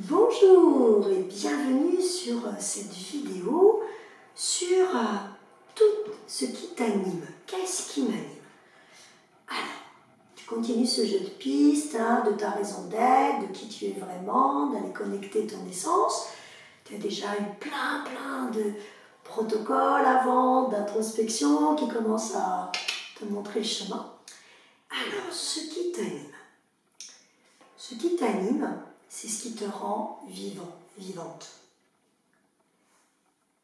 Bonjour et bienvenue sur cette vidéo sur tout ce qui t'anime. Qu'est-ce qui m'anime? Alors, tu continues ce jeu de pistes, de ta raison d'être, de qui tu es vraiment, d'aller connecter ton essence. Tu as déjà eu plein de protocoles avant, d'introspection qui commencent à te montrer le chemin. Alors, ce qui t'anime, c'est ce qui te rend vivant, vivante.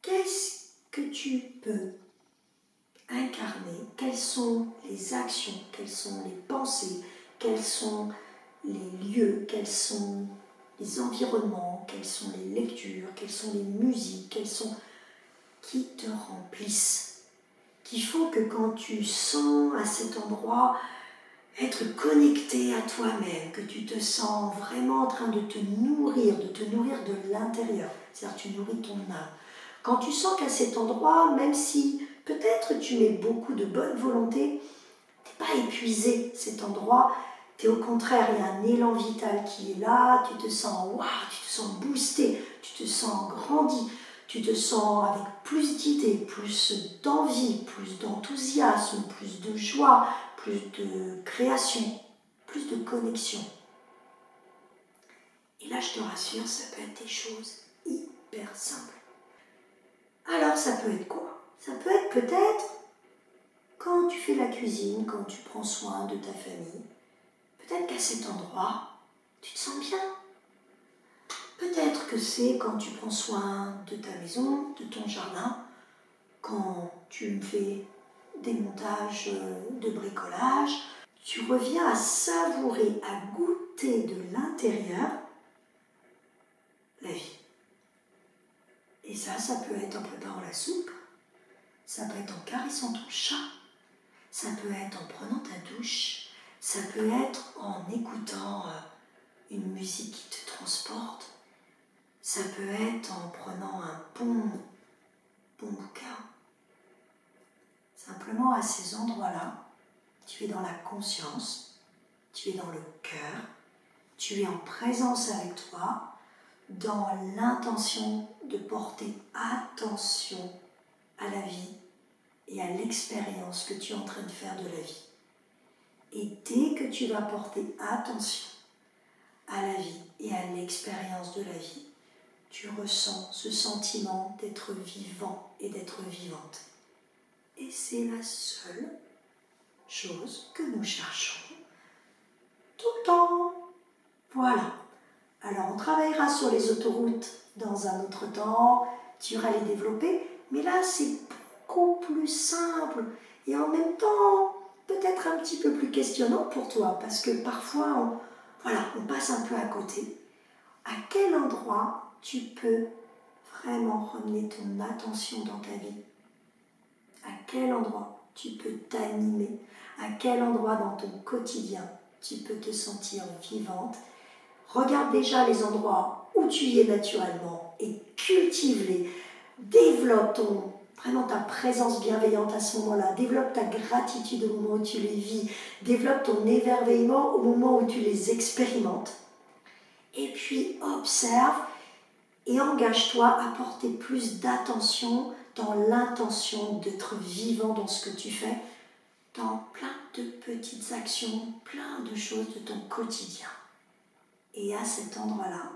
Qu'est-ce que tu peux incarner? Quelles sont les actions? Quelles sont les pensées? Quels sont les lieux? Quels sont les environnements? Quelles sont les lectures? Quelles sont les musiques? Qui te remplissent? Qui font que quand tu sens à cet endroit être connecté à toi-même, que tu te sens vraiment en train de te nourrir de l'intérieur, c'est-à-dire tu nourris ton âme. Quand tu sens qu'à cet endroit, même si peut-être tu mets beaucoup de bonne volonté, tu n'es pas épuisé cet endroit, au contraire, il y a un élan vital qui est là, tu te sens waouh, tu te sens boosté, tu te sens grandi, tu te sens avec plus d'idées, plus d'envie, plus d'enthousiasme, plus de joie, plus de création, plus de connexion. Et là, je te rassure, ça peut être des choses hyper simples. Alors, ça peut être quoi? Ça peut être peut-être quand tu fais la cuisine, quand tu prends soin de ta famille. Peut-être qu'à cet endroit, tu te sens bien. Peut-être que c'est quand tu prends soin de ta maison, de ton jardin, quand tu fais des montages de bricolage, tu reviens à savourer, à goûter de l'intérieur la vie. Et ça peut être en préparant la soupe, ça peut être en caressant ton chat, ça peut être en prenant ta douche, ça peut être en écoutant une musique qui te transporte, ça peut être en prenant un bon bouquin. Simplement à ces endroits-là, tu es dans la conscience, tu es dans le cœur, tu es en présence avec toi, dans l'intention de porter attention à la vie et à l'expérience que tu es en train de faire de la vie. Et dès que tu vas porter attention à la vie et à l'expérience de la vie, tu ressens ce sentiment d'être vivant et d'être vivante. Et c'est la seule chose que nous cherchons tout le temps. Voilà. Alors on travaillera sur les autoroutes dans un autre temps, tu iras les développer, mais là c'est beaucoup plus simple et en même temps peut-être un petit peu plus questionnant pour toi parce que parfois on passe un peu à côté. À quel endroit tu peux vraiment ramener ton attention dans ta vie? À quel endroit tu peux t'animer? À quel endroit dans ton quotidien tu peux te sentir vivante? Regarde déjà les endroits où tu y es naturellement et cultive-les. Développe vraiment ta présence bienveillante à ce moment-là. Développe ta gratitude au moment où tu les vis. Développe ton émerveillement au moment où tu les expérimentes. Et puis observe et engage-toi à porter plus d'attention dans l'intention d'être vivant dans ce que tu fais, dans plein de petites actions, plein de choses de ton quotidien. Et à cet endroit-là,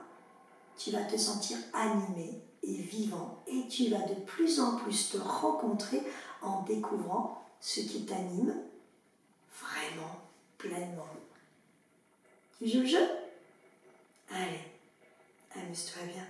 tu vas te sentir animé et vivant et tu vas de plus en plus te rencontrer en découvrant ce qui t'anime vraiment, pleinement. Tu joues le jeu? Allez, amuse-toi bien.